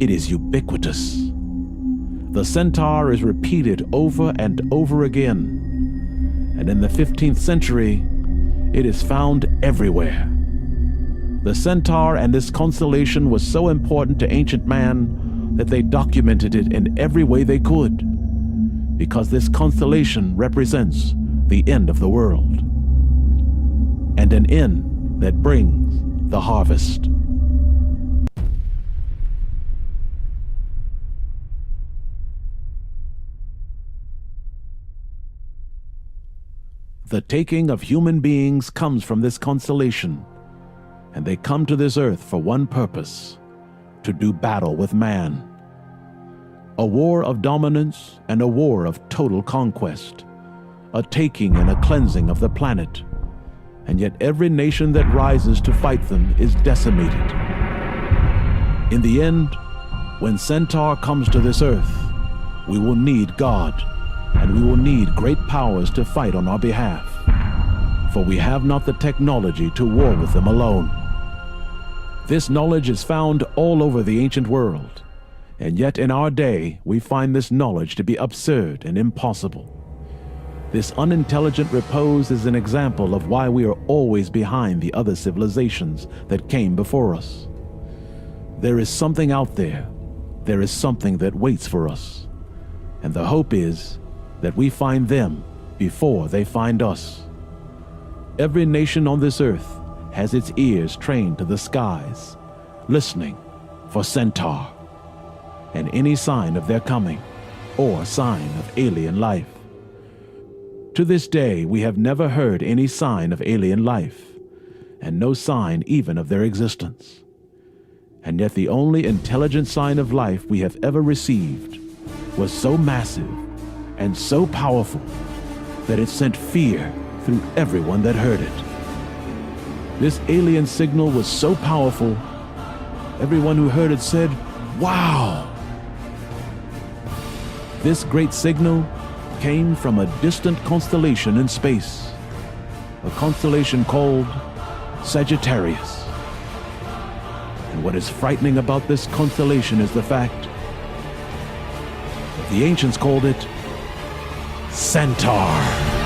It is ubiquitous. The centaur is repeated over and over again, and in the 15th century, it is found everywhere. The centaur and this constellation was so important to ancient man that they documented it in every way they could, because this constellation represents the end of the world, and an end that brings the harvest. The taking of human beings comes from this constellation, and they come to this earth for one purpose: to do battle with man. A war of dominance and a war of total conquest, a taking and a cleansing of the planet, and yet every nation that rises to fight them is decimated. In the end, when Centaur comes to this earth, we will need God, and we will need great powers to fight on our behalf, for we have not the technology to war with them alone. This knowledge is found all over the ancient world, and yet in our day we find this knowledge to be absurd and impossible. This unintelligent repose is an example of why we are always behind the other civilizations that came before us. There is something out there. There is something that waits for us, and the hope is that we find them before they find us. Every nation on this earth has its ears trained to the skies, listening for Centaur and any sign of their coming or sign of alien life. To this day, we have never heard any sign of alien life, and no sign even of their existence. And yet the only intelligent sign of life we have ever received was so massive and so powerful that it sent fear through everyone that heard it. This alien signal was so powerful, everyone who heard it said, "Wow!" This great signal came from a distant constellation in space, a constellation called Sagittarius. And what is frightening about this constellation is the fact that the ancients called it Centaur.